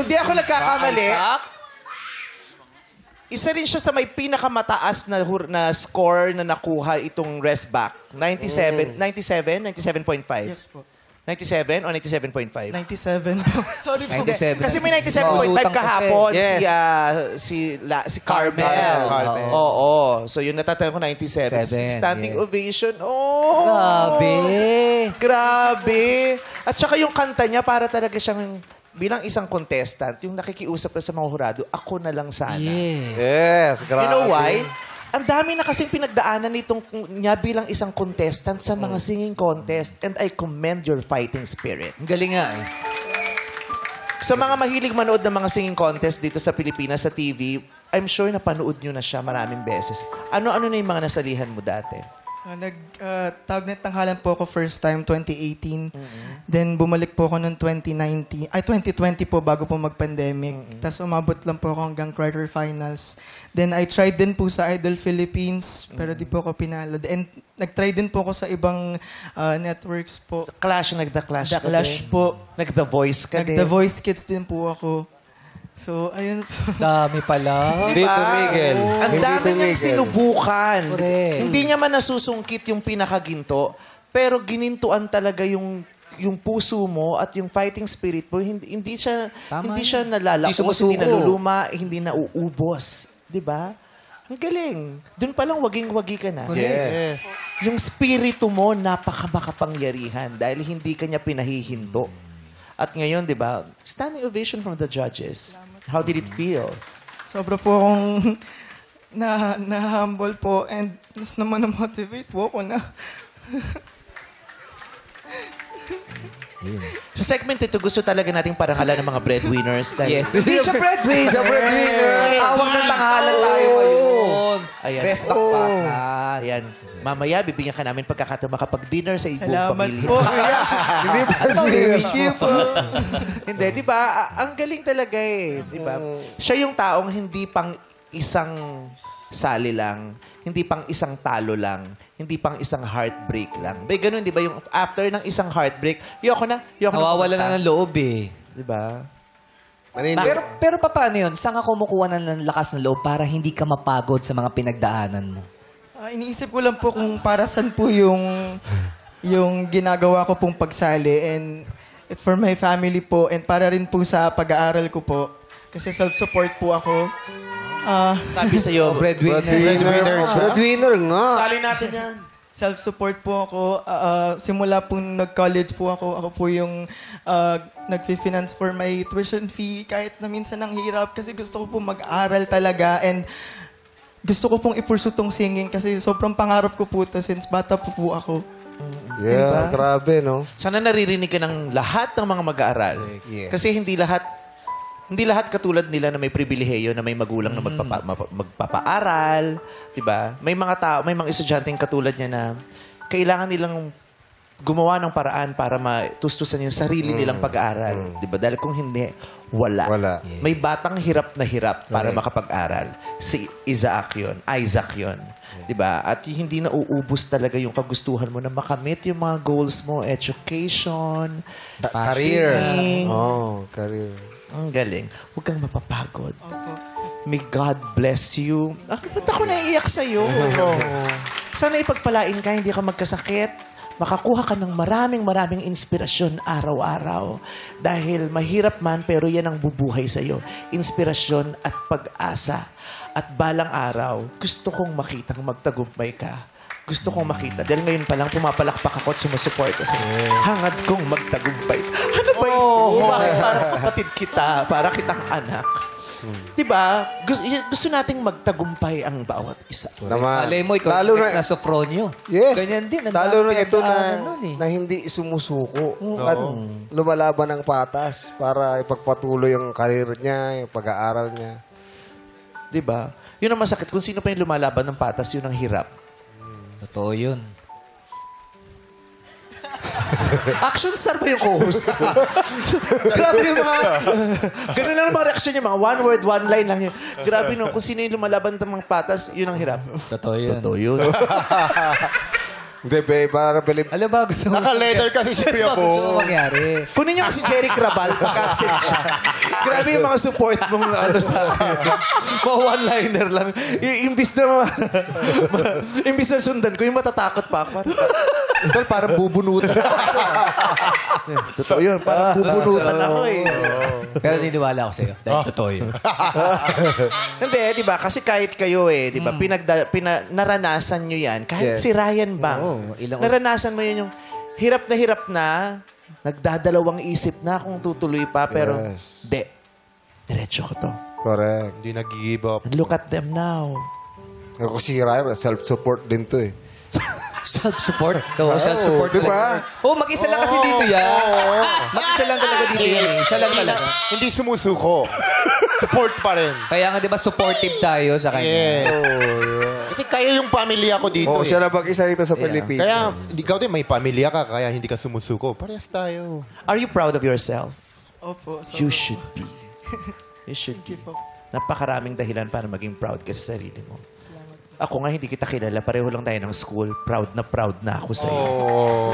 Kung di ako nagkakamali, isa rin siya sa may pinakamataas na score na nakuha itong rest back. 97? 97.5? Yes po. 97 o 97.5? 97 po. Sorry po. 97. Kasi may 97.5 kahapon Yes. si Carmel. Carmel. Oo. So yun natataya ko 97. Standing yes. ovation. Oh! Grabe. Grabe. At saka yung kanta niya para talaga siyang bilang isang contestant, yung nakikiusap na sa mga hurado, ako na lang sana. Yes, grabe. You know why? Ang dami na kasing pinagdaanan nitong niya bilang isang contestant sa mga singing contest. And I commend your fighting spirit. Ang galing nga eh. Sa mga mahilig manood ng mga singing contest dito sa Pilipinas sa TV, I'm sure napanood nyo na siya maraming beses. Ano-ano na yung mga nasalihan mo dati? Tawag na tanghalan po ako first time, 2018. Then bumalik po ako noong 2020 po bago po mag-pandemic. Tapos umabot lang po ako hanggang quarterfinals. Then I tried din po sa Idol Philippines, pero di po ako pinalo. And nag-try din po ako sa ibang networks po. Clash, nagda-clash ka The Clash din? po. Nagda Voice ka din? Nag-The Voice Kids din po ako. So, ayun po. Dami pala. Hindi tumigil. Ang Hindi dami niyang tumigil. sinubukan. Correct. Hindi niya man nasusungkit yung pinakaginto, pero ginintuan talaga yung puso mo at yung fighting spirit mo. Hindi siya Tama hindi yan. siya nalalaos, Hindi sumusuko. hindi naluluma, hindi nauubos. 'Di ba? Ang galing. Doon pa lang waging-wagi ka na. Yes. Yung spirito mo napakamakapangyarihan dahil hindi ka niya pinahihinto. At ngayon, 'di ba? Standing ovation from the judges. How did it feel? Sobra po akong na-humble po and mas naman na-motivate po ako na. Sa segment ito, gusto talaga nating parangalan ng mga breadwinners. Dahil Yes. Hindi siya breadwinner. Siya breadwinner. Tawag ng tangalan tayo ngayon. Ayan. Rest backpakan. Ayan. Mamaya, bibigyan ka namin pagkakataon makapag-dinner sa ibuong Salamat pamilya. po. Hindi breadwinner. Thank you po. Hindi, di ba? Ang galing talaga eh. Di ba? Siya yung taong hindi pang isang sali lang, hindi pang isang talo lang, hindi pang isang heartbreak lang. Bay, ganun, di ba? Yung after ng isang heartbreak, yoko na Nawawala pumunta. na ng loob eh. Di ba? Pero paano yun? Saan ka kumukuha ng lakas ng loob para hindi ka mapagod sa mga pinagdaanan mo? Iniisip ko lang po kung para saan po yung ginagawa ko pong pagsali and it's for my family po and para rin po sa pag-aaral ko po. Kasi self-support po ako. Sabi sa'yo, Breadwinner. Breadwinner nga. Sali natin yan. Self-support po ako. Simula po nag-college po ako po yung nag-finance for my tuition fee kahit na minsan ang hirap kasi gusto ko po mag-aral talaga and gusto ko pong i-pursue tong singing kasi sobrang pangarap ko po to since bata po ako. Yeah, grabe, no? sana naririnig ka ng lahat ng mga mag-aaral. Yes. Kasi hindi lahat katulad nila na may pribilehiyo na may magulang na magpapaaral, 'di ba? May mga estudyanteng katulad niya na kailangan nilang gumawa ng paraan para matustusan yung sarili nilang pag-aaral, 'di ba? Dahil kung hindi, wala. May batang hirap na hirap para makapag-aral. Si Isaac 'yon. 'Di ba? At hindi na uubos talaga yung kagustuhan mo na makamit yung mga goals mo, education, Career. singing. Oh, career. Ang galing. Huwag kang mapapagod. May God bless you. Ba't ako naiiyak sa'yo? Sana ipagpalain ka, hindi ka magkasakit. Makakuha ka ng maraming inspirasyon araw-araw. Dahil mahirap man, pero yan ang bubuhay sa'yo. Inspirasyon at pag-asa. At balang araw, gusto kong makitang magtagumpay ka. Gusto kong makita. Dahil ngayon pa lang, pumapalakpak ako at sumusuporta sa'yo. Hangad kong magtagumpay. Ano ba ito? Bakit parang kapatid kita? Para kitang anak. Diba? Gusto nating magtagumpay ang bawat isa. Naman. Alay mo, ikaw Lalo next na Sofronio. Yes. Ganyan din. Ang Lalo dami na ito pinagdaanan nun eh. na hindi sumusuko. At lumalaban ng patas para ipagpatuloy yung karir niya, yung pag-aaral niya. Diba? Yun ang masakit. Kung sino pa yung lumalaban ng patas, yun ang hirap. Totoo yun. Action star ba yung co-host ko? Grabe yung mga... Ganun lang ang mga reaksyon niya. Mga one word, one line lang yun. Grabe no. Kung sino yung lumalaban ng mga patas, yun ang hirap. Totoo yun. Totoo yun. Hindi, be, para bilib. Alam ba, gusto mo? Naka-letter kasi si Kuya Gusto mo Bong. mangyari. Kunin niyo kasi Jerry Crabal pag-absent siya. Grabe yung mga support mong sa akin. Mga one-liner lang. Imbis na sundan ko, yung matatakot pa ako. Tol, parang bubunutan ako. Totoo yun, parang bubunutan ako eh. Pero niniwala ako sa'yo. Dahil totoo yun. Hindi, di ba? Kasi kahit kayo di ba? Naranasan nyo yan. Kahit Yes. si Ryan Bang. Oo, ilang- Naranasan mo yun yung hirap na, nagdadalawang isip na kung tutuloy pa, pero Yes. di. Diretso ko to. Correct. Hindi nag-give up. And look at them now. Ako si Ryan, self-support din to eh. Self-support? Oo, self-support. di ba? Oo, mag-isa lang kasi dito yan. Mag-isa lang talaga dito yan eh. Siya lang talaga. Hindi sumusuko. Support pa rin. Kaya nga, di ba, supportive tayo sa kanya. Yeah. Kasi kayo yung pamilya ko dito. Oo, eh. siya na mag-isa rito sa Pilipinas. Kaya, ikaw din may pamilya ka, kaya hindi ka sumusuko. Parehas tayo. Are you proud of yourself? Opo. So, You should be. You should be. Napakaraming dahilan para maging proud ka sa sarili mo. Ako nga, hindi kita kilala. Pareho lang tayo ng school. Proud na ako sa'yo. Oh.